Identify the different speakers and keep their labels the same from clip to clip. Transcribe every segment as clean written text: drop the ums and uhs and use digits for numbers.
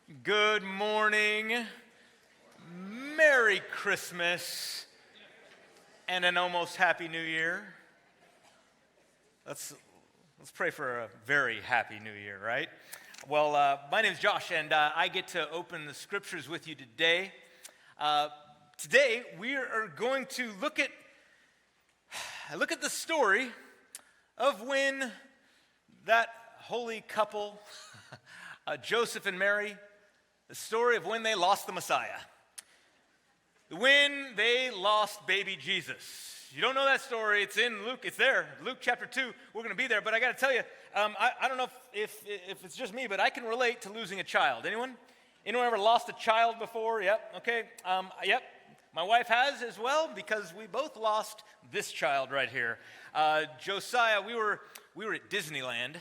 Speaker 1: Good morning, Merry Christmas, and an almost Happy New Year. Let's pray for a very Happy New Year, right? Well, my name is Josh, and I get to open the scriptures with you today. Today, we are going to look at the story of when that holy couple, Joseph and Mary, the story of when they lost the Messiah. When they lost baby Jesus. You don't know that story, it's in Luke, it's there. Luke chapter 2, we're going to be there. But I got to tell you, I don't know if it's just me, but I can relate to losing a child. Anyone ever lost a child before? Yep, okay. Yep, my wife has as well, because we both lost this child right here. Josiah, we were at Disneyland.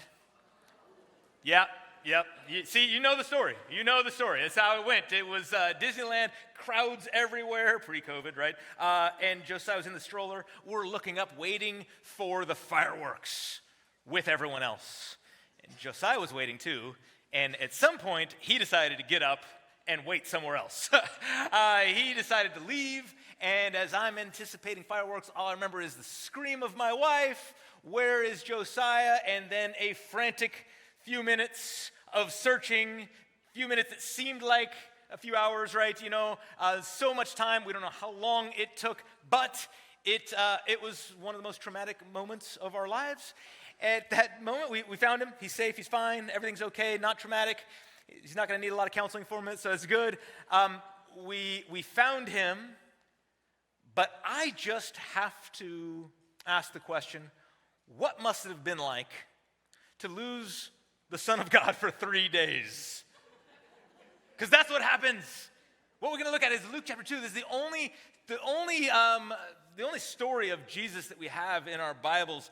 Speaker 1: Yep. You know the story. That's how it went. It was Disneyland, crowds everywhere, pre-COVID, right? And Josiah was in the stroller. We're looking up, waiting for the fireworks with everyone else. And Josiah was waiting too. And at some point, he decided to get up and wait somewhere else. He decided to leave. And as I'm anticipating fireworks, all I remember is the scream of my wife, "Where is Josiah?" And then a frantic few minutes of searching, few minutes that seemed like a few hours, right? So much time. We don't know how long it took, but it was one of the most traumatic moments of our lives. At that moment, we found him. He's safe. He's fine. Everything's okay. Not traumatic. He's not going to need a lot of counseling for it, so it's good. We found him, but I just have to ask the question, what must it have been like to lose the Son of God for 3 days? Because that's what happens. What we're going to look at is Luke chapter 2. This is the only story of Jesus that we have in our Bibles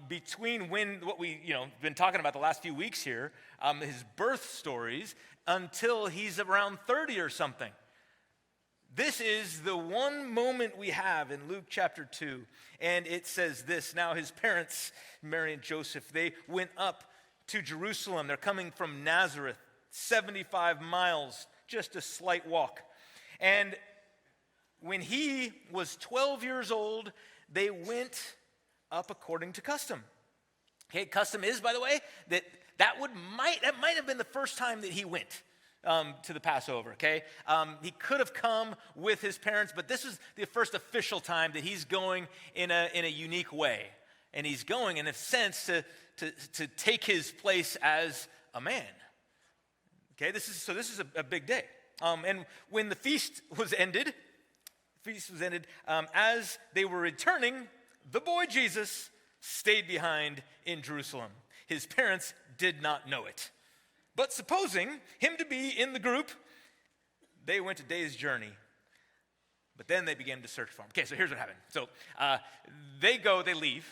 Speaker 1: between what we been talking about the last few weeks here, his birth stories, until he's around 30 or something. This is the one moment we have in Luke chapter 2, and it says this: Now his parents, Mary and Joseph, they went up to Jerusalem. They're coming from Nazareth, 75 miles, just a slight walk. And when he was 12 years old, they went up according to custom. Okay, custom is, by the way, that might have been the first time that he went to the Passover, okay? He could have come with his parents, but this is the first official time that he's going in a unique way. And he's going, in a sense, to take his place as a man. Okay, this is a big day. And when the feast was ended, as they were returning, the boy Jesus stayed behind in Jerusalem. His parents did not know it. But supposing him to be in the group, they went a day's journey. But then they began to search for him. Okay, so here's what happened. So they leave.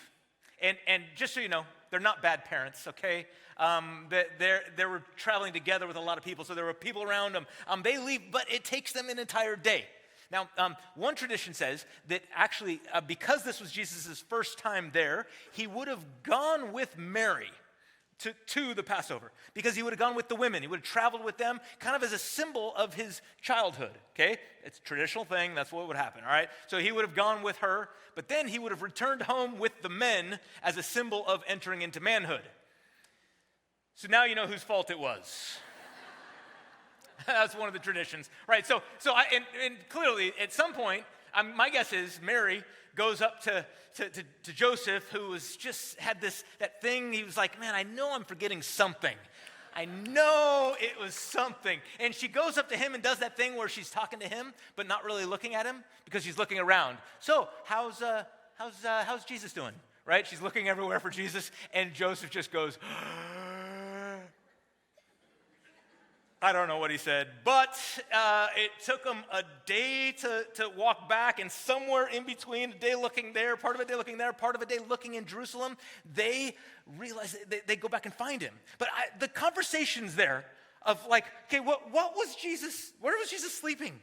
Speaker 1: And just so you know, they're not bad parents, okay? They were traveling together with a lot of people, so there were people around them. They leave, but it takes them an entire day. Now, one tradition says that actually, because this was Jesus' first time there, he would have gone with Mary to the Passover, because he would have gone with the women. He would have traveled with them kind of as a symbol of his childhood, okay? It's a traditional thing. That's what would happen, all right? So he would have gone with her, but then he would have returned home with the men as a symbol of entering into manhood. So now you know whose fault it was. That's one of the traditions, right? So clearly, at some point, my guess is Mary goes up to Joseph, who was just had that thing. He was like, man, I know I'm forgetting something. I know it was something. And she goes up to him and does that thing where she's talking to him, but not really looking at him because she's looking around. So how's Jesus doing? Right? She's looking everywhere for Jesus, and Joseph just goes, I don't know what he said, but it took them a day to walk back, and somewhere in between, a day looking there, part of a day looking there, part of a day looking in Jerusalem, they realize they go back and find him. But the conversations there of like, okay, what was Jesus, where was Jesus sleeping?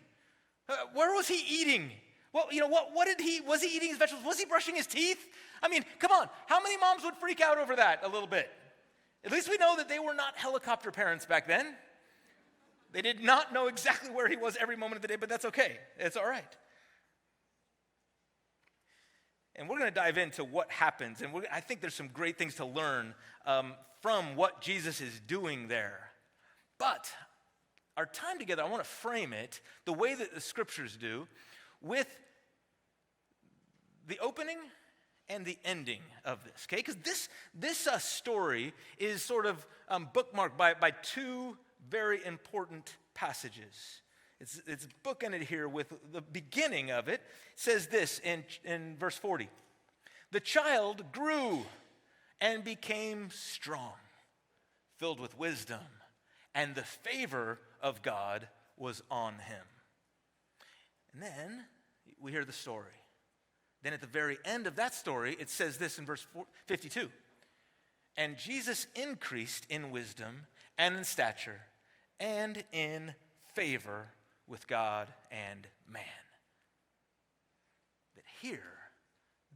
Speaker 1: Where was he eating? Well, was he eating his vegetables? Was he brushing his teeth? I mean, come on, how many moms would freak out over that a little bit? At least we know that they were not helicopter parents back then. They did not know exactly where he was every moment of the day, but that's okay. It's all right. And we're going to dive into what happens, and I think there's some great things to learn from what Jesus is doing there. But our time together, I want to frame it the way that the scriptures do, with the opening and the ending of this, okay? Because this story is sort of bookmarked by two very important passages. It's bookended here with the beginning of it. It says this in verse 40. The child grew and became strong, filled with wisdom, and the favor of God was on him. And then we hear the story. Then at the very end of that story, it says this in verse 52. And Jesus increased in wisdom and in stature and in favor with God and man. But here,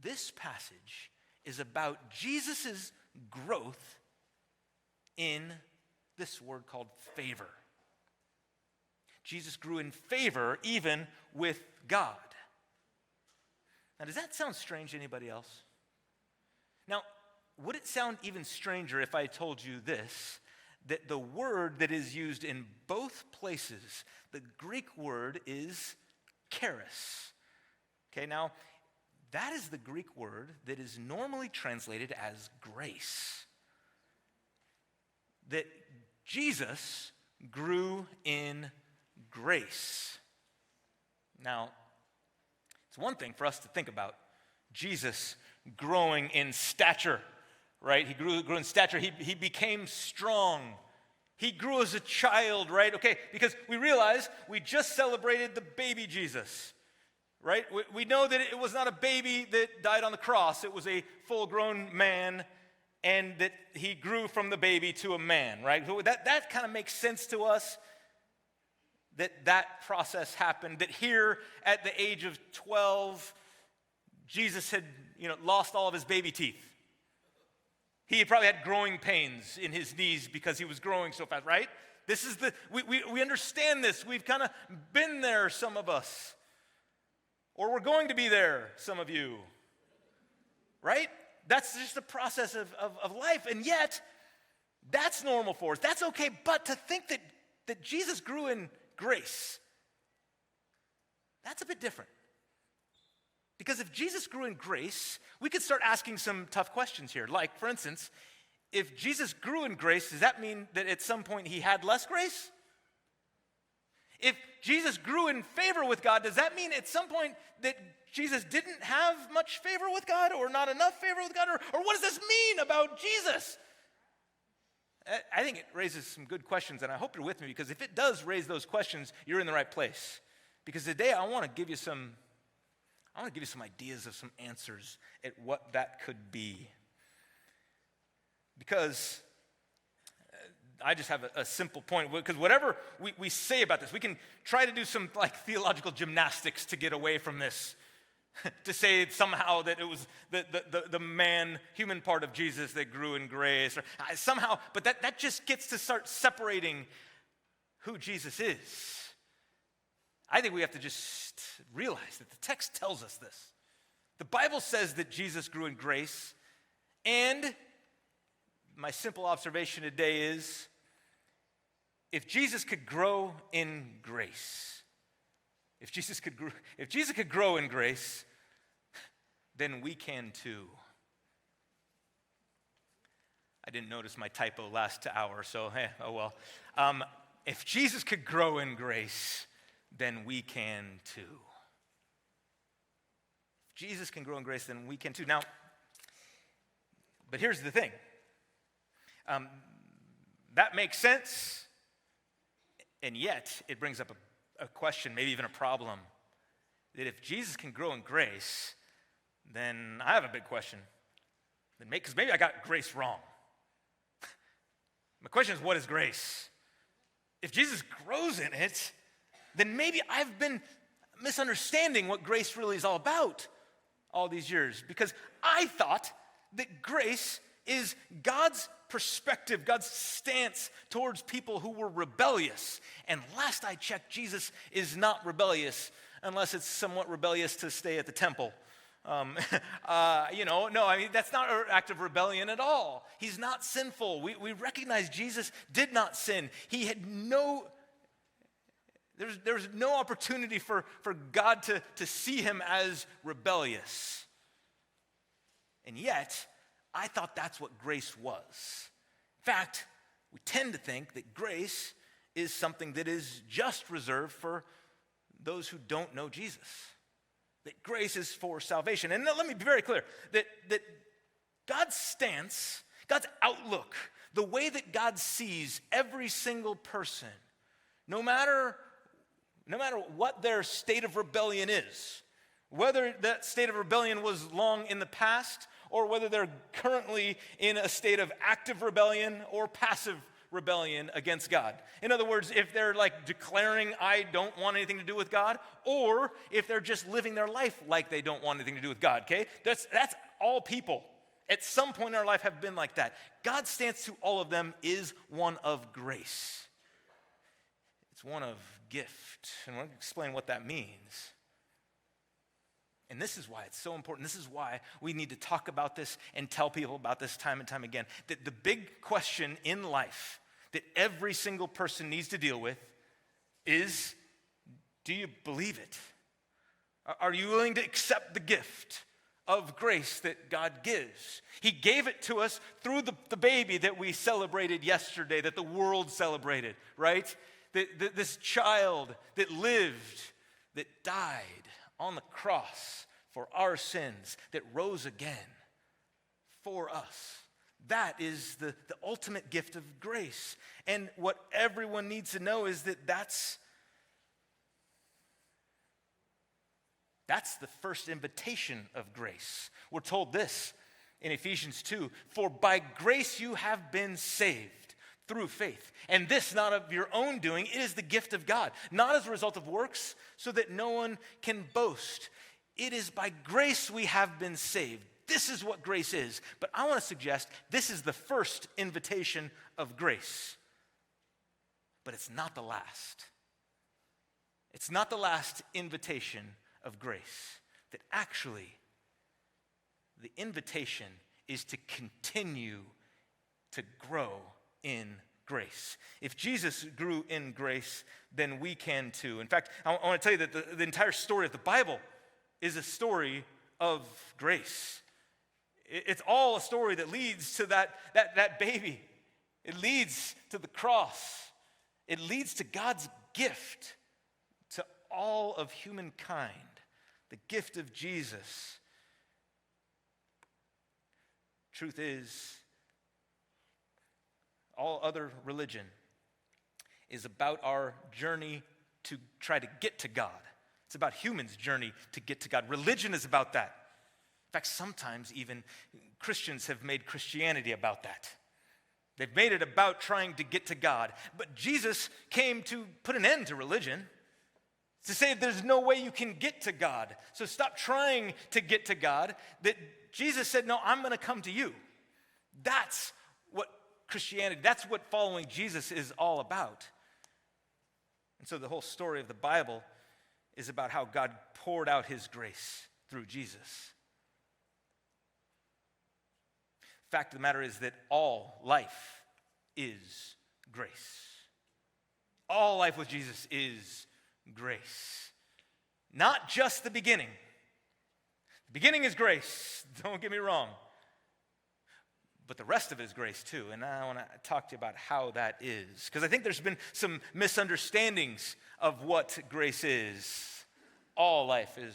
Speaker 1: this passage is about Jesus' growth in this word called favor. Jesus grew in favor even with God. Now, does that sound strange to anybody else? Now, would it sound even stranger if I told you this, that the word that is used in both places, the Greek word is charis. Okay, now, that is the Greek word that is normally translated as grace. That Jesus grew in grace. Now, it's one thing for us to think about Jesus growing in stature, right? He grew in stature. He became strong. He grew as a child, right? Okay, because we realize we just celebrated the baby Jesus, right? We know that it was not a baby that died on the cross. It was a full-grown man, and that he grew from the baby to a man, right? So that kind of makes sense to us, that process happened, that here at the age of 12, Jesus had, lost all of his baby teeth. He probably had growing pains in his knees because he was growing so fast, right? This is we understand this. We've kind of been there, some of us. Or we're going to be there, some of you. Right? That's just the process of life. And yet, that's normal for us. That's okay. But to think that Jesus grew in grace, that's a bit different. Because if Jesus grew in grace, we could start asking some tough questions here. Like, for instance, if Jesus grew in grace, does that mean that at some point he had less grace? If Jesus grew in favor with God, does that mean at some point that Jesus didn't have much favor with God, or not enough favor with God? Or what does this mean about Jesus? I think it raises some good questions, and I hope you're with me, because if it does raise those questions, you're in the right place. Because today I want to give you some ideas of some answers at what that could be. Because I just have a simple point, because whatever we say about this, we can try to do some theological gymnastics to get away from this, to say somehow that it was the human part of Jesus that grew in grace, or somehow, but that just gets to start separating who Jesus is. I think we have to just realize that the text tells us this. The Bible says that Jesus grew in grace, and my simple observation today is, if Jesus could grow in grace, if Jesus could grow in grace, then we can too. I didn't notice my typo last hour, so oh well. If Jesus could grow in grace, then we can too. If Jesus can grow in grace, then we can too. Now, but here's the thing. That makes sense, and yet it brings up a question, maybe even a problem, that if Jesus can grow in grace, then I have a big question. Because maybe I got grace wrong. My question is, what is grace? If Jesus grows in it, then maybe I've been misunderstanding what grace really is all about all these years, because I thought that grace is God's perspective, God's stance towards people who were rebellious. And last I checked, Jesus is not rebellious unless it's somewhat rebellious to stay at the temple. No, I mean, that's not an act of rebellion at all. He's not sinful. We recognize Jesus did not sin. He had there's no opportunity for God to see him as rebellious. And yet, I thought that's what grace was. In fact, we tend to think that grace is something that is just reserved for those who don't know Jesus. That grace is for salvation. And let me be very clear, that God's stance, God's outlook, the way that God sees every single person, no matter what their state of rebellion is, whether that state of rebellion was long in the past or whether they're currently in a state of active rebellion or passive rebellion against God. In other words, if they're like declaring, I don't want anything to do with God, or if they're just living their life like they don't want anything to do with God, okay? That's all people. At some point in our life have been like that. God's stance to all of them is one of grace. It's one of gift. And we'll explain what that means. And this is why it's so important. This is why we need to talk about this and tell people about this time and time again. That the big question in life that every single person needs to deal with is, do you believe it? Are you willing to accept the gift of grace that God gives? He gave it to us through the baby that we celebrated yesterday, that the world celebrated, right? This child that lived, that died on the cross for our sins, that rose again for us. That is the ultimate gift of grace. And what everyone needs to know is that that's the first invitation of grace. We're told this in Ephesians 2, for by grace you have been saved through faith. And this not of your own doing, it is the gift of God, not as a result of works, so that no one can boast. It is by grace we have been saved. This is what grace is. But I want to suggest this is the first invitation of grace. But it's not the last. It's not the last invitation of grace. That actually, the invitation is to continue to grow in grace. If Jesus grew in grace, then we can too. In fact, I want to tell you that the entire story of the Bible is a story of grace. It's all a story that leads to that baby. It leads to the cross. It leads to God's gift to all of humankind, the gift of Jesus. Truth is, all other religion is about our journey to try to get to God. It's about humans' journey to get to God. Religion is about that. In fact, sometimes even Christians have made Christianity about that. They've made it about trying to get to God. But Jesus came to put an end to religion, to say there's no way you can get to God. So stop trying to get to God. That Jesus said, no, I'm going to come to you. That's what Christianity, that's what following Jesus is all about. And so the whole story of the Bible is about how God poured out his grace through Jesus. Fact of the matter is that all life is grace. All life with Jesus is grace. Not just the beginning. The beginning is grace, don't get me wrong. But the rest of it is grace too. And I want to talk to you about how that is. Because I think there's been some misunderstandings of what grace is. All life is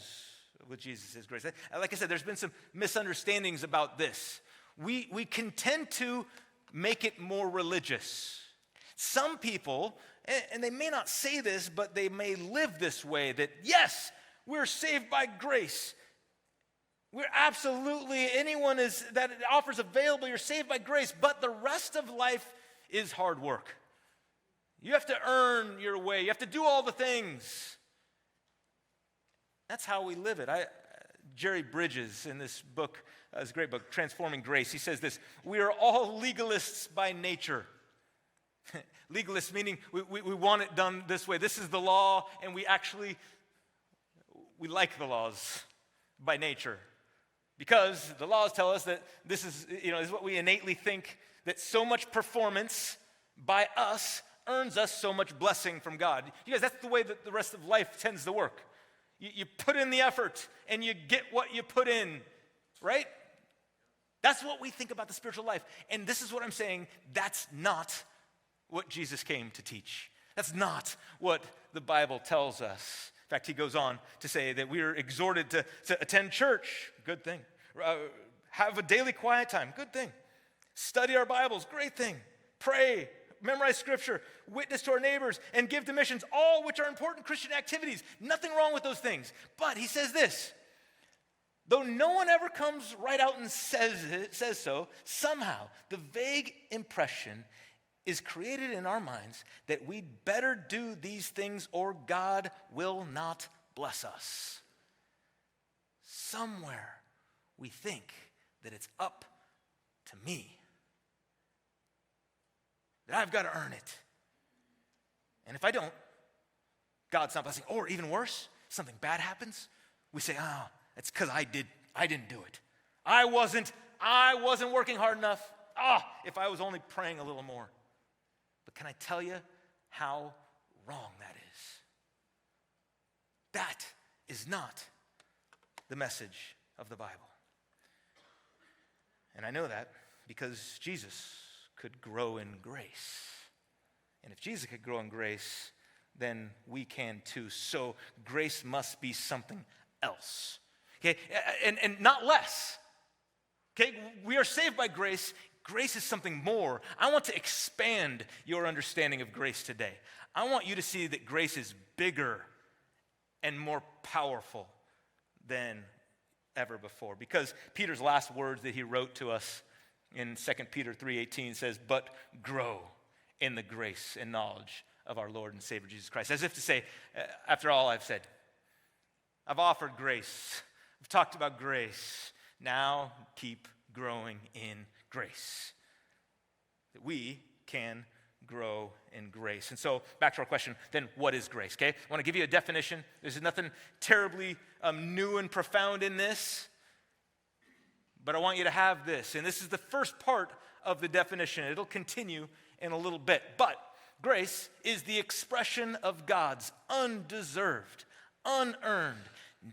Speaker 1: with Jesus is grace. Like I said, there's been some misunderstandings about this. We can tend to make it more religious. Some people, and they may not say this, but they may live this way, that yes, we're saved by grace. We're absolutely, anyone that offers available, you're saved by grace, but the rest of life is hard work. You have to earn your way. You have to do all the things. That's how we live it. Jerry Bridges, in this book, this great book, Transforming Grace, he says this: we are all legalists by nature. Legalists meaning we want it done this way. This is the law, and we like the laws by nature. Because the laws tell us that this is what we innately think, that so much performance by us earns us so much blessing from God. You guys, that's the way that the rest of life tends to work. You put in the effort, and you get what you put in, right? That's what we think about the spiritual life. And this is what I'm saying, that's not what Jesus came to teach. That's not what the Bible tells us. In fact, he goes on to say that we are exhorted to attend church, good thing. Have a daily quiet time, good thing. Study our Bibles, great thing. Pray, memorize scripture, witness to our neighbors, and give to missions, all which are important Christian activities. Nothing wrong with those things. But he says this: though no one ever comes right out and says so, somehow the vague impression is created in our minds that we'd better do these things or God will not bless us. Somewhere we think that it's up to me, that I've got to earn it. And if I don't, God's not blessing. Or even worse, something bad happens, we say, it's because I didn't do it. I wasn't working hard enough. If I was only praying a little more. But can I tell you how wrong that is? That is not the message of the Bible. And I know that because Jesus could grow in grace. And if Jesus could grow in grace, then we can too. So grace must be something else. Okay? And not less. Okay? We are saved by grace. Grace is something more. I want to expand your understanding of grace today. I want you to see that grace is bigger and more powerful than ever before. Because Peter's last words that he wrote to us in 2 Peter 3:18 says, but grow in the grace and knowledge of our Lord and Savior Jesus Christ. As if to say, after all I've said, I've offered grace. I've talked about grace. Now keep growing in grace. That we can grow in grace. And so back to our question, then what is grace? Okay, I want to give you a definition. There's nothing terribly new and profound in this, but I want you to have this. And this is the first part of the definition. It'll continue in a little bit. But grace is the expression of God's undeserved, unearned,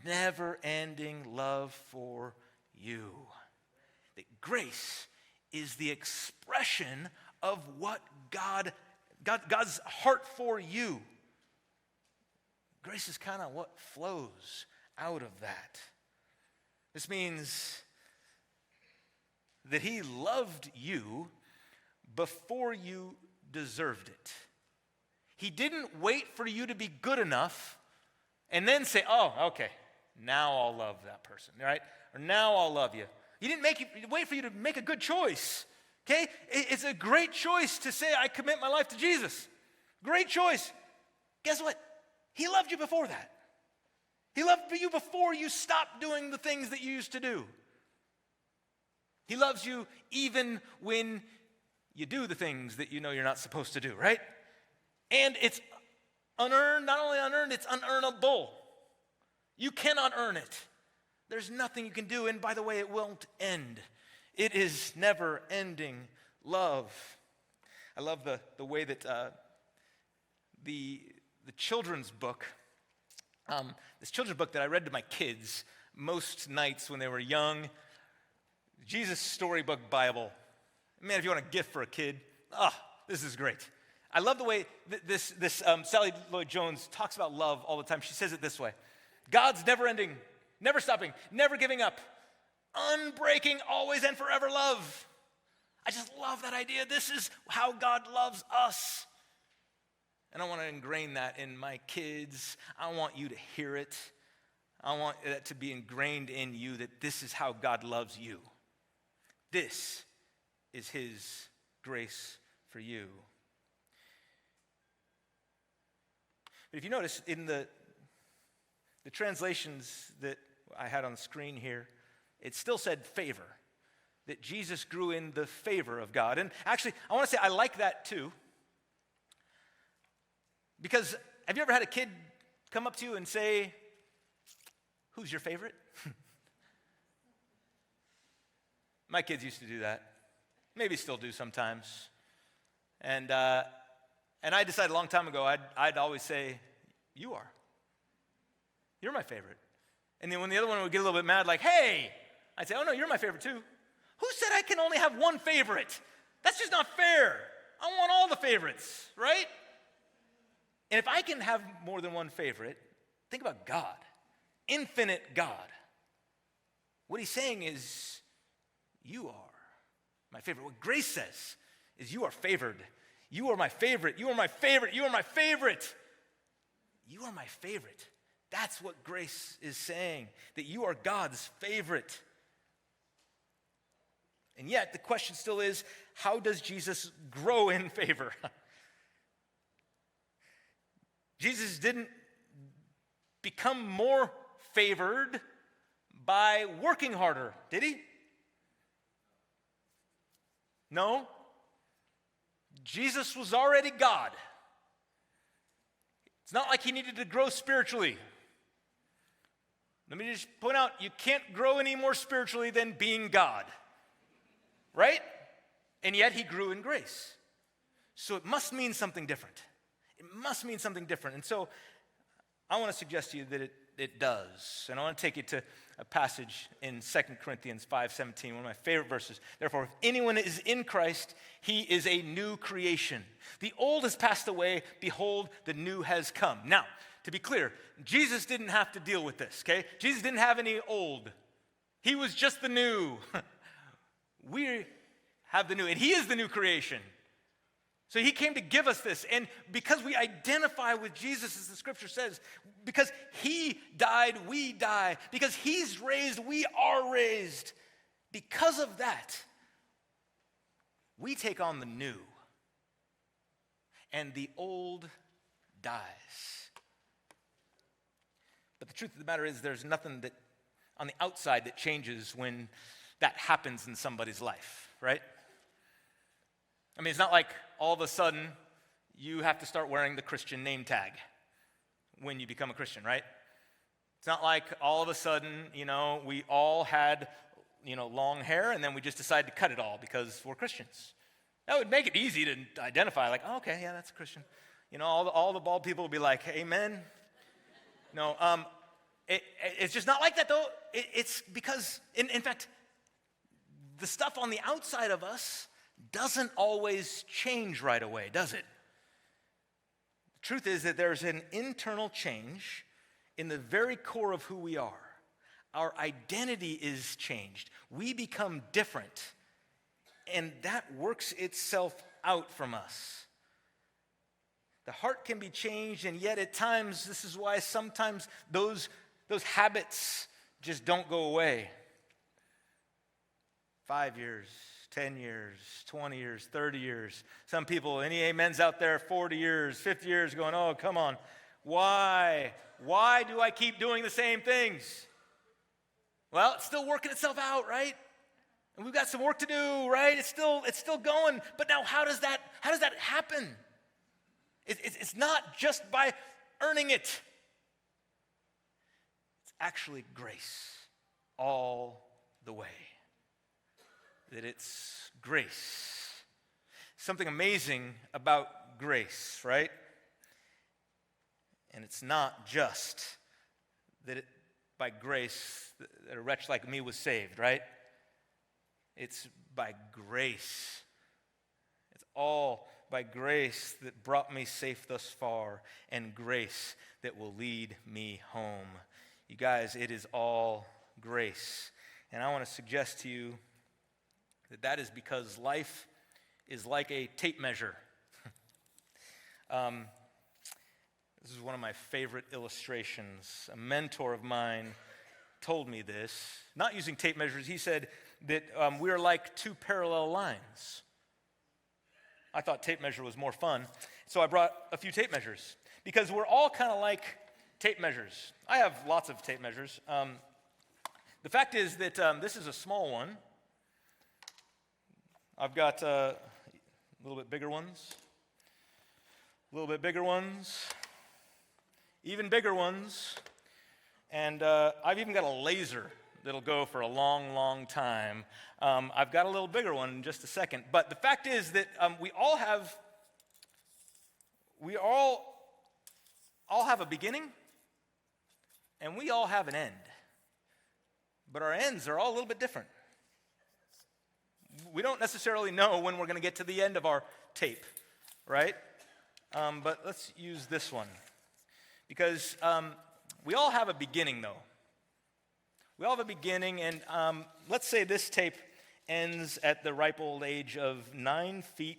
Speaker 1: never-ending love for you. That grace is the expression of what God's heart for you. Grace is kind of what flows out of that. This means that he loved you before you deserved it. He didn't wait for you to be good enough and then say, okay, now I'll love that person, right? Or now I'll love you. He didn't wait for you to make a good choice, okay? It's a great choice to say, I commit my life to Jesus. Great choice. Guess what? He loved you before that. He loved you before you stopped doing the things that you used to do. He loves you even when you do the things that you know you're not supposed to do, right? And it's unearned, not only unearned, it's unearnable. You cannot earn it. There's nothing you can do, and by the way, it won't end. It is never-ending love. I love the way that the children's book, this children's book that I read to my kids most nights when they were young, Jesus Storybook Bible. Man, if you want a gift for a kid, this is great. I love the way this Sally Lloyd-Jones talks about love all the time. She says it this way: God's never-ending, never stopping, never giving up, unbreaking, always and forever love. I just love that idea. This is how God loves us. And I want to ingrain that in my kids. I want you to hear it. I want that to be ingrained in you, that this is how God loves you. This is his grace for you. But if you notice in the translations that I had on the screen here, it still said favor, that Jesus grew in the favor of God. And actually, I want to say I like that too, because have you ever had a kid come up to you and say, "Who's your favorite?" My kids used to do that. Maybe still do sometimes. And I decided a long time ago I'd always say, "You are. You're my favorite." And then when the other one would get a little bit mad, like, "Hey," I'd say, "Oh no, you're my favorite too." Who said I can only have one favorite? That's just not fair. I want all the favorites, right? And if I can have more than one favorite, think about God, infinite God. What he's saying is, you are my favorite. What grace says is you are favored. You are my favorite. You are my favorite. You are my favorite. You are my favorite. That's what grace is saying, that you are God's favorite. And yet, the question still is, how does Jesus grow in favor? Jesus didn't become more favored by working harder, did he? No. Jesus was already God. It's not like he needed to grow spiritually. Let me just point out, you can't grow any more spiritually than being God. Right? And yet he grew in grace. So it must mean something different. It must mean something different. And so I want to suggest to you that it does. And I want to take you to a passage in 2 Corinthians 5:17, one of my favorite verses. Therefore, if anyone is in Christ, he is a new creation. The old has passed away. Behold, the new has come. Now, to be clear, Jesus didn't have to deal with this, okay? Jesus didn't have any old. He was just the new. We have the new, and he is the new creation. So he came to give us this. And because we identify with Jesus, as the scripture says, because he died, we die. Because he's raised, we are raised. Because of that, we take on the new. And the old dies. But the truth of the matter is, there's nothing that on the outside that changes when that happens in somebody's life, right? I mean, it's not like all of a sudden you have to start wearing the Christian name tag when you become a Christian, right? It's not like all of a sudden, we all had, long hair and then we just decided to cut it all because we're Christians. That would make it easy to identify, like, oh, okay, yeah, that's a Christian. All the bald people would be like, amen. No, it's just not like that, though. It's because, in fact, the stuff on the outside of us doesn't always change right away, does it? The truth is that there's an internal change in the very core of who we are. Our identity is changed. We become different, and that works itself out from us. The heart can be changed, and yet at times, this is why sometimes those habits just don't go away. 5 years, 10 years, 20 years, 30 years. Some people, any amens out there, 40 years, 50 years, going, oh, come on. Why? Why do I keep doing the same things? Well, it's still working itself out, right? And we've got some work to do, right? It's still going. But now how does that happen? It's not just by earning it. It's actually grace all the way. That it's grace. Something amazing about grace, right? And it's not just that by grace that a wretch like me was saved, right? It's by grace. It's all by grace that brought me safe thus far, and grace that will lead me home. You guys, it is all grace. And I want to suggest to you that is because life is like a tape measure. This is one of my favorite illustrations. A mentor of mine told me this, not using tape measures. He said that we are like two parallel lines. I thought tape measure was more fun, so I brought a few tape measures because we're all kind of like tape measures. I have lots of tape measures. The fact is that this is a small one. I've got a little bit bigger ones, a little bit bigger ones, even bigger ones, and I've even got a laser that'll go for a long, long time. I've got a little bigger one in just a second. But the fact is that we all have a beginning, and we all have an end. But our ends are all a little bit different. We don't necessarily know when we're going to get to the end of our tape, right? But let's use this one. Because we all have a beginning, though. We all have a beginning, and let's say this tape ends at the ripe old age of 9 feet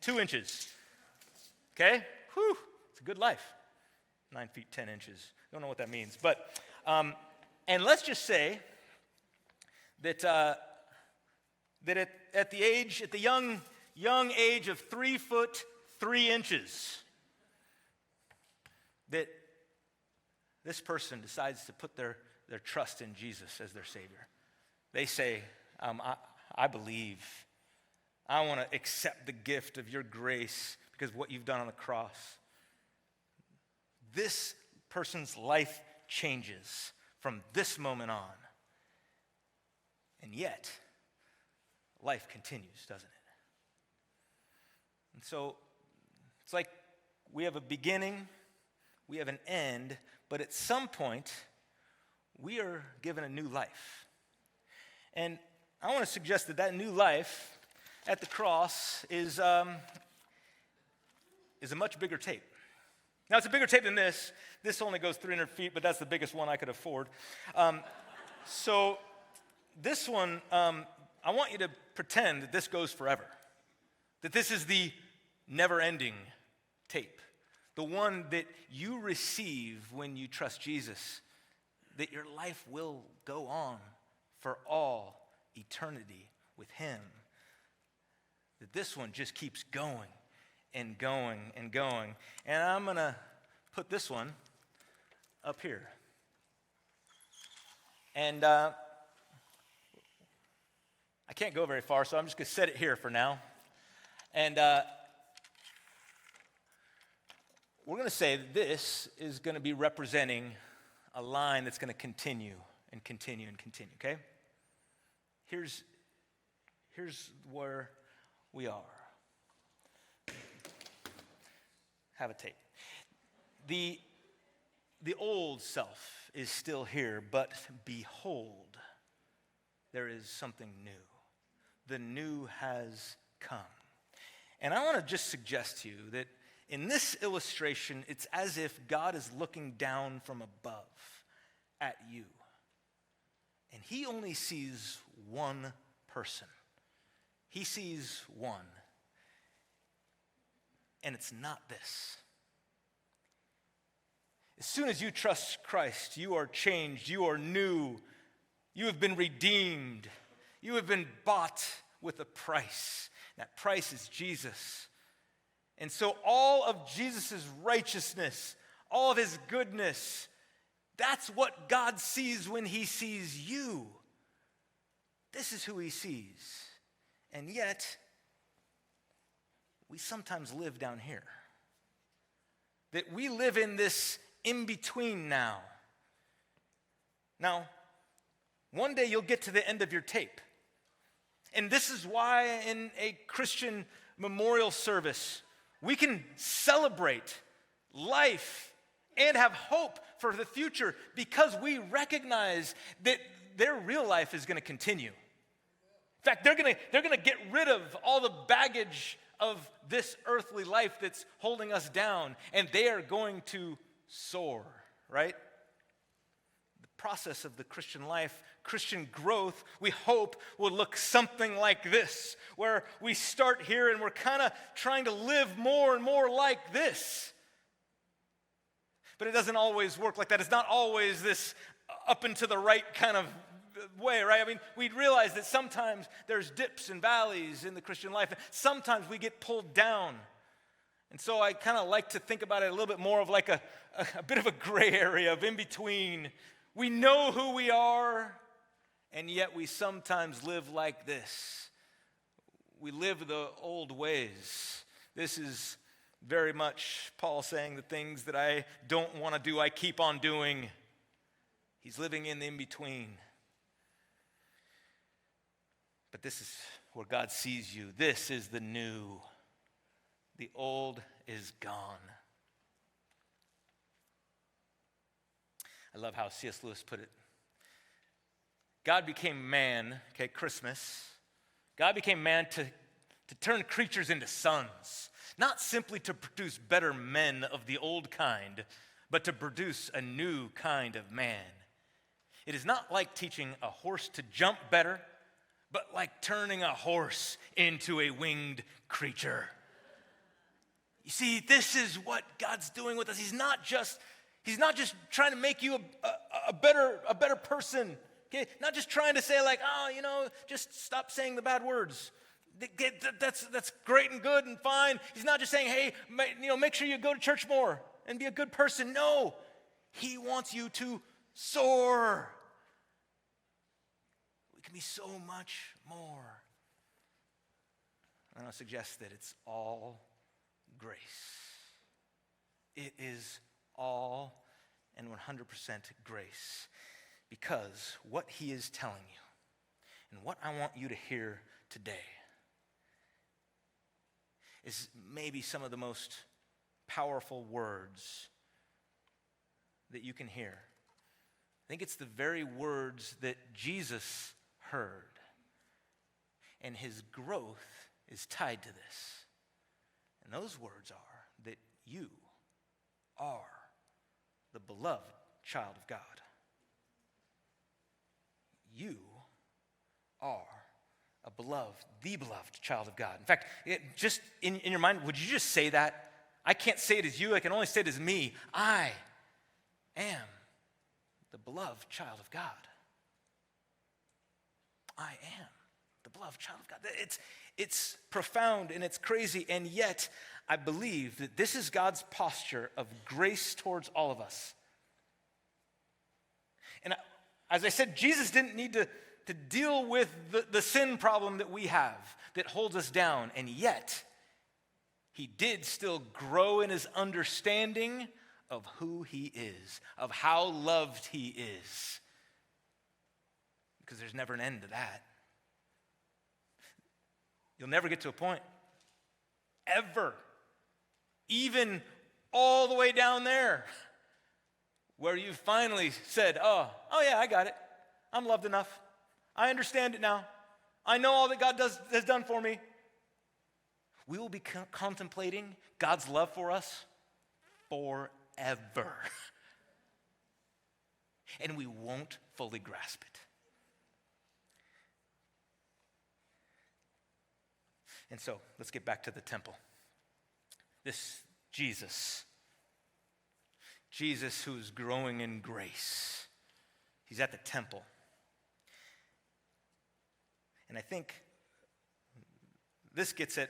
Speaker 1: 2 inches. Okay? Whew, it's a good life. 9 feet 10 inches. Don't know what that means. But, and let's just say that at the young age of 3 foot 3 inches, that this person decides to put their trust in Jesus as their Savior. They say, I believe. I want to accept the gift of your grace because of what you've done on the cross. This person's life changes from this moment on. And yet, life continues, doesn't it? And so, it's like we have a beginning, we have an end, but at some point, we are given a new life. And I want to suggest that new life at the cross is a much bigger tape. Now, it's a bigger tape than this. This only goes 300 feet, but that's the biggest one I could afford. So this one, I want you to pretend that this goes forever, that this is the never-ending tape, the one that you receive when you trust Jesus, that your life will go on for all eternity with him. That this one just keeps going and going and going. And I'm going to put this one up here. And I can't go very far, so I'm just going to set it here for now. And we're going to say that this is going to be representing a line that's going to continue and continue and continue, okay? Here's where we are. Have a tape. The old self is still here, but behold, there is something new. The new has come. And I want to just suggest to you that in this illustration, it's as if God is looking down from above at you. And he only sees one person. He sees one. And it's not this. As soon as you trust Christ, you are changed, you are new, you have been redeemed, you have been bought with a price. That price is Jesus. And so all of Jesus' righteousness, all of his goodness, that's what God sees when he sees you. This is who he sees. And yet, we sometimes live down here. That we live in this in-between now. Now, one day you'll get to the end of your tape. And this is why in a Christian memorial service, we can celebrate life and have hope for the future because we recognize that their real life is going to continue. In fact, they're going to get rid of all the baggage of this earthly life that's holding us down, and they are going to soar, right? The process of the Christian life, Christian growth, we hope will look something like this, where we start here and we're kind of trying to live more and more like this. But it doesn't always work like that. It's not always this up and to the right kind of way, right? I mean, we realize that sometimes there's dips and valleys in the Christian life. Sometimes we get pulled down. And so I kind of like to think about it a little bit more of like a bit of a gray area of in between. We know who we are, And yet we sometimes live like this. We live the old ways. This is very much Paul saying the things that I don't want to do, I keep on doing. He's living in the in-between. But this is where God sees you. This is the new. The old is gone. I love how C.S. Lewis put it. God became man, okay, Christmas. God became man to turn creatures into sons, not simply to produce better men of the old kind, but to produce a new kind of man. It is not like teaching a horse to jump better, but like turning a horse into a winged creature. You see, this is what God's doing with us. He's not just trying to make you a better person. Okay? Not just trying to say like, just stop saying the bad words. That's great and good and fine. He's not just saying, hey, make sure you go to church more and be a good person. No, he wants you to soar. We can be so much more. I want to suggest that it's all grace. It is all and 100% grace, because what he is telling you and what I want you to hear today is maybe some of the most powerful words that you can hear. I think it's the very words that Jesus heard, and his growth is tied to this. And those words are that you are the beloved child of God. You are the beloved child of God. In fact, just in your mind, would you just say that? I can't say it as you, I can only say it as me. I am the beloved child of God. I am the beloved child of God. It's profound and it's crazy, and yet I believe that this is God's posture of grace towards all of us. And as I said, Jesus didn't need to deal with the sin problem that we have that holds us down, and yet he did still grow in his understanding of who he is, of how loved he is, because there's never an end to that. You'll never get to a point, ever, even all the way down there, where you finally said, oh yeah, I got it. I'm loved enough. I understand it now. I know all that God has done for me. We will be contemplating God's love for us forever. And we won't fully grasp it. And so, let's get back to the temple. This Jesus who's growing in grace, he's at the temple. And I think this gets at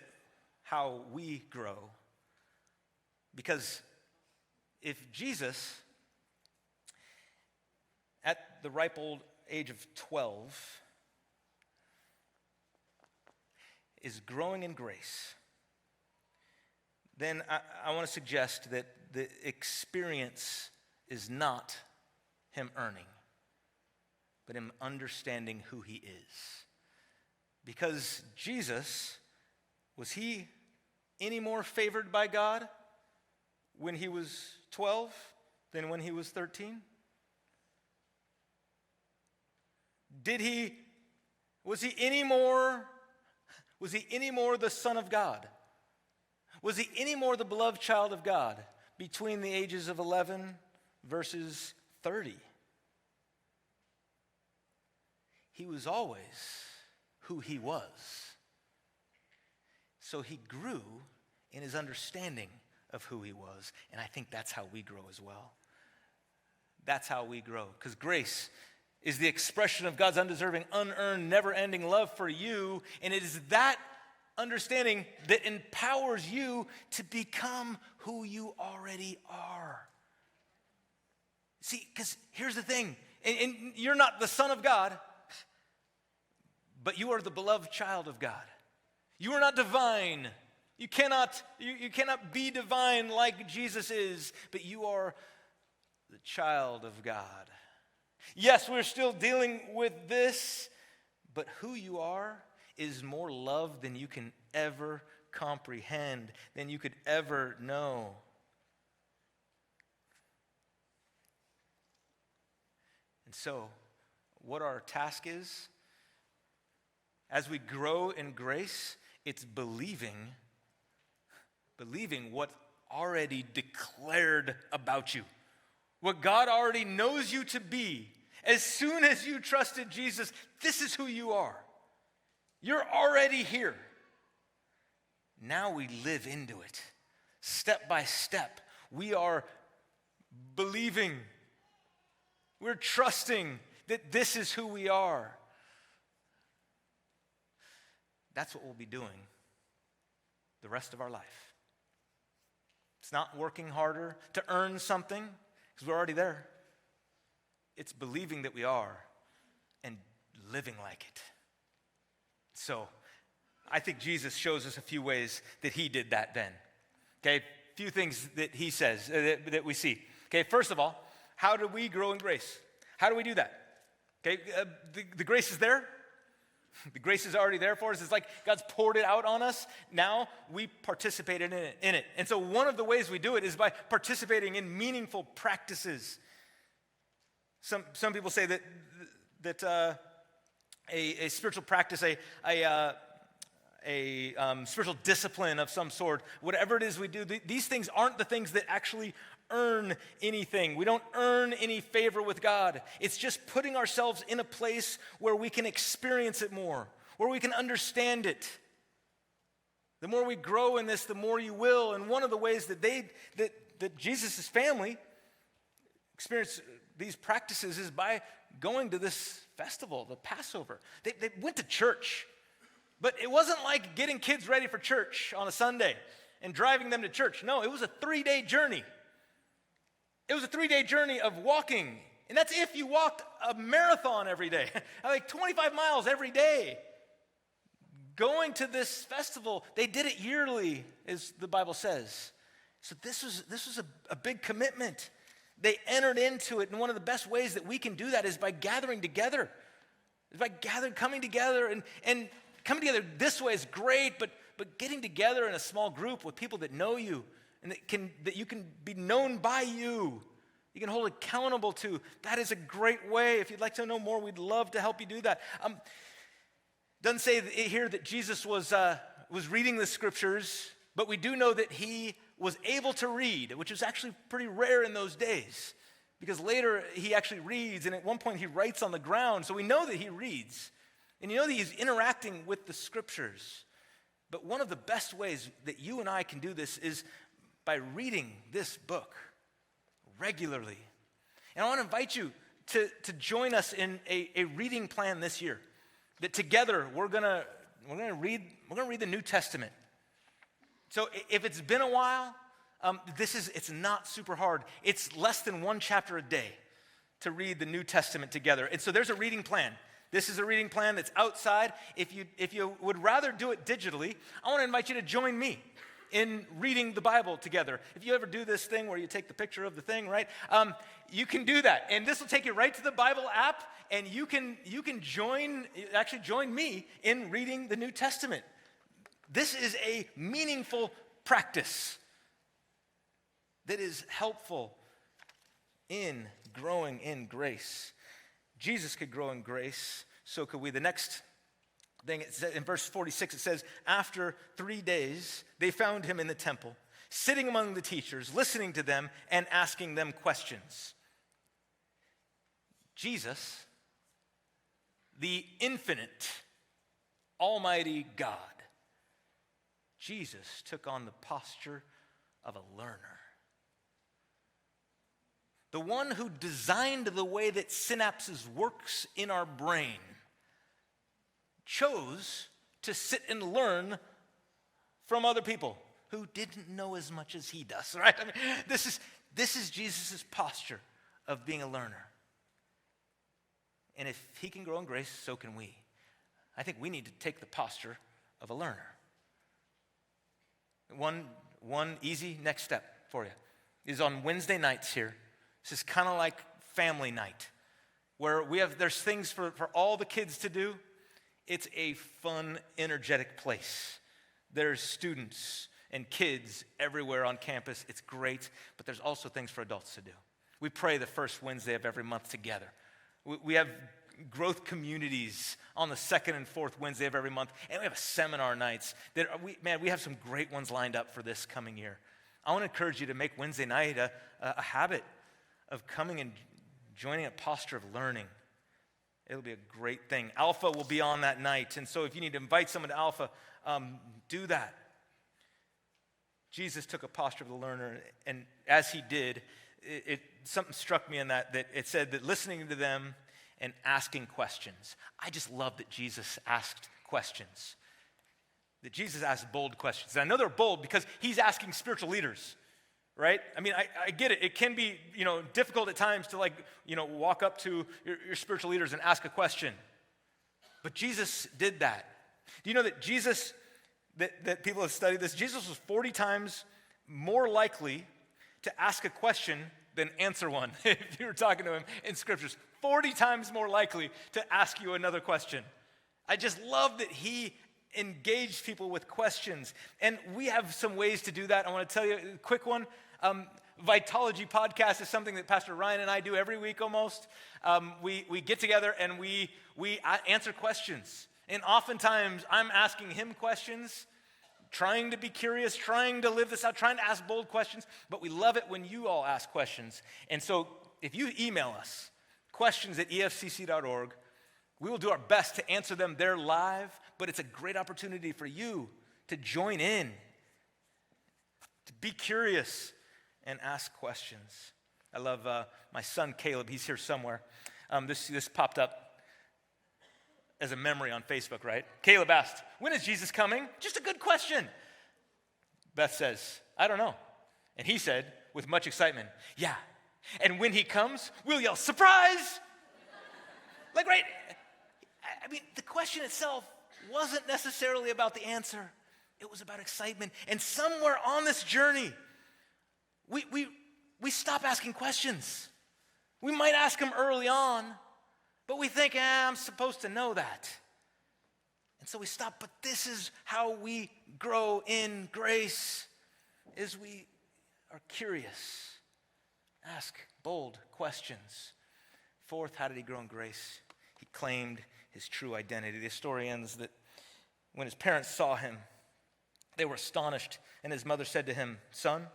Speaker 1: how we grow. Because if Jesus, at the ripe old age of 12, is growing in grace, then I want to suggest that the experience is not him earning, but him understanding who he is. Because Jesus, was he any more favored by God when he was 12 than when he was 13? Was he any more the Son of God? Was he any more the beloved child of God between the ages of 11 versus 30? He was always who he was. So he grew in his understanding of who he was. And I think that's how we grow as well. That's how we grow. Because grace is the expression of God's undeserving, unearned, never-ending love for you. And it is that understanding that empowers you to become who you already are. See, because here's the thing. And you're not the Son of God but you are the beloved child of God. You are not divine. You cannot be divine like Jesus is, but you are the child of God. Yes, we're still dealing with this, but who you are is more loved than you can ever comprehend, than you could ever know. And so, what our task is, as we grow in grace, it's believing what already declared about you. What God already knows you to be. As soon as you trusted Jesus, this is who you are. You're already here. Now we live into it. Step by step, we are believing. We're trusting that this is who we are. That's what we'll be doing the rest of our life. It's not working harder to earn something, because we're already there. It's believing that we are and living like it. So, I think Jesus shows us a few ways that he did that then. Okay, a few things that he says that we see. Okay, first of all, how do we grow in grace? How do we do that? Okay, the grace is there. The grace is already there for us. It's like God's poured it out on us. Now we participate in it. And so one of the ways we do it is by participating in meaningful practices. Some people say that a spiritual practice, a spiritual discipline of some sort, whatever it is we do, these things aren't the things that actually earn anything. We don't earn any favor with God. It's just putting ourselves in a place where we can experience it more, where we can understand it. The more we grow in this, the more you will. And one of the ways that Jesus' family experienced these practices is by going to this festival, the Passover. They went to church, but it wasn't like getting kids ready for church on a Sunday and driving them to church. No, it was a 3-day journey. It was a 3-day journey of walking, and that's if you walked a marathon every day, like 25 miles every day. Going to this festival, they did it yearly, as the Bible says. So this was a big commitment. They entered into it, and one of the best ways that we can do that is by gathering together. It's by coming together, and coming together this way is great, but getting together in a small group with people that know you and that you can be known by you can hold accountable to, that is a great way. If you'd like to know more, we'd love to help you do that. Doesn't say here that Jesus was reading the scriptures, but we do know that he was able to read, which was actually pretty rare in those days, because later he actually reads, and at one point he writes on the ground, so we know that he reads, and you know that he's interacting with the scriptures. But one of the best ways that you and I can do this is by reading this book regularly. And I want to invite you to join us in a reading plan this year. That together we're gonna read the New Testament. So if it's been a while, it's not super hard. It's less than 1 chapter a day to read the New Testament together. And so there's a reading plan. This is a reading plan that's outside. If you would rather do it digitally, I want to invite you to join me in reading the Bible together. If you ever do this thing where you take the picture of the thing, right? You can do that. And this will take you right to the Bible app, and you can join me in reading the New Testament. This is a meaningful practice that is helpful in growing in grace. Jesus could grow in grace, so could we. The next thing, it says, in verse 46, it says, after 3 days, they found him in the temple, sitting among the teachers, listening to them and asking them questions. Jesus, the infinite, almighty God, Jesus took on the posture of a learner. The one who designed the way that synapses works in our brain chose to sit and learn from other people who didn't know as much as he does, right? I mean, this is Jesus' posture of being a learner. And if he can grow in grace, so can we. I think we need to take the posture of a learner. One easy next step for you is on Wednesday nights here. This is kind of like family night, where there's things for all the kids to do. It's a fun, energetic place. There's students and kids everywhere on campus. It's great, but there's also things for adults to do. We pray the first Wednesday of every month together. We have growth communities on the second and fourth Wednesday of every month, and we have seminar nights. We have some great ones lined up for this coming year. I want to encourage you to make Wednesday night a habit of coming and joining a posture of learning. It'll be a great thing. Alpha will be on that night, and so if you need to invite someone to Alpha, do that. Jesus took a posture of the learner, and as he did, something struck me in that it said that listening to them and asking questions. I just love that Jesus asked questions. That Jesus asked bold questions. And I know they're bold because he's asking spiritual leaders, right? I mean, I get it. It can be, difficult at times to walk up to your spiritual leaders and ask a question. But Jesus did that. Do you know that Jesus, that people have studied this, Jesus was 40 times more likely to ask a question than answer one. If you were talking to him in scriptures, 40 times more likely to ask you another question. I just love that he engaged people with questions. And we have some ways to do that. I want to tell you a quick one. Vitology Podcast is something that Pastor Ryan and I do every week almost. We get together and we answer questions. And oftentimes I'm asking him questions, trying to be curious, trying to live this out, trying to ask bold questions. But we love it when you all ask questions. And so if you email us, questions@efcc.org, we will do our best to answer them there live, but it's a great opportunity for you to join in, to be curious and ask questions. I love my son Caleb. He's here somewhere. This popped up as a memory on Facebook, right? Caleb asked, "When is Jesus coming?" Just a good question. Beth says, "I don't know." And he said, with much excitement, "Yeah. And when he comes, we'll yell, 'Surprise!'" Right? I mean, the question itself wasn't necessarily about the answer. It was about excitement. And somewhere on this journey, we stop asking questions. We might ask them early on, but we think, I'm supposed to know that. And so we stop. But this is how we grow in grace, is we are curious. Ask bold questions. Fourth, how did he grow in grace? He claimed his true identity. The story ends that when his parents saw him, they were astonished, and his mother said to him, "Son,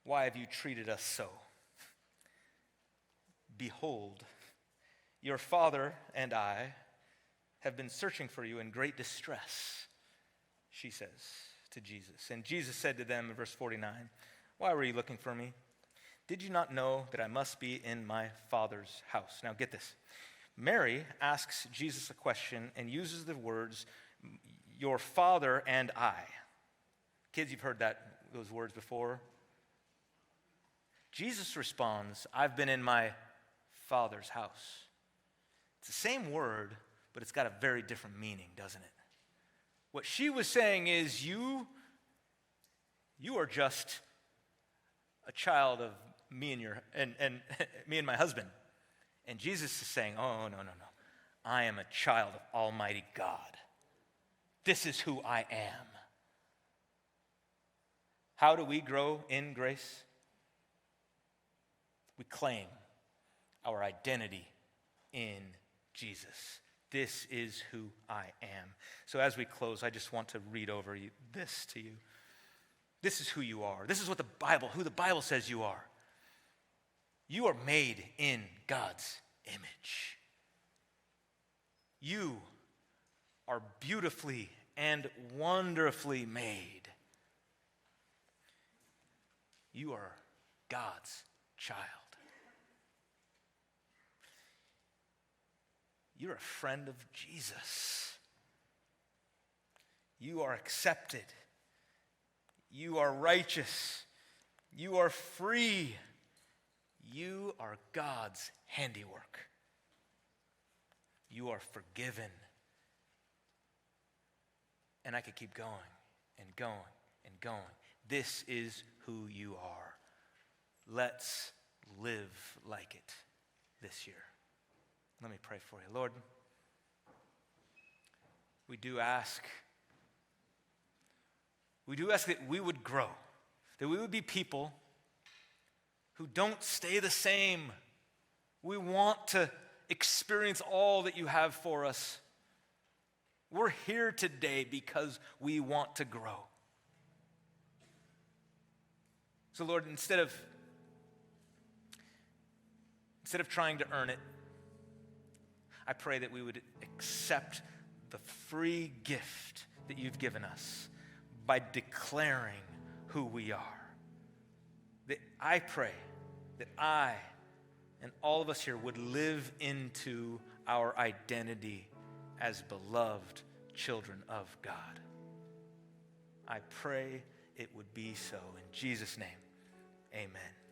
Speaker 1: why have you treated us so? Behold, your father and I have been searching for you in great distress," she says to Jesus. And Jesus said to them in verse 49, "Why were you looking for me? Did you not know that I must be in my Father's house?" Now get this. Mary asks Jesus a question and uses the words, "your father and I." Kids, you've heard those words before. Jesus responds, "I've been in my Father's house." It's the same word, but it's got a very different meaning, doesn't it? What she was saying is, you are just a child of me and me and my husband. And Jesus is saying, "Oh, no. I am a child of Almighty God. This is who I am." How do we grow in grace? We claim our identity in Jesus. This is who I am. So as we close, I just want to read over this to you. This is who you are. This is who the Bible says you are. You are made in God's image. You are beautifully and wonderfully made. You are God's child. You're a friend of Jesus. You are accepted. You are righteous. You are free. You are God's handiwork. You are forgiven And I could keep going and going and going. This is who you are. Let's live like it this year. Let me pray for you. Lord, we do ask that we would grow, that we would be people who don't stay the same. We want to experience all that you have for us. We're here today because we want to grow. So Lord, instead of trying to earn it, I pray that we would accept the free gift that you've given us by declaring who we are. That I pray that I and all of us here would live into our identity as beloved children of God. I pray it would be so. In Jesus' name, amen.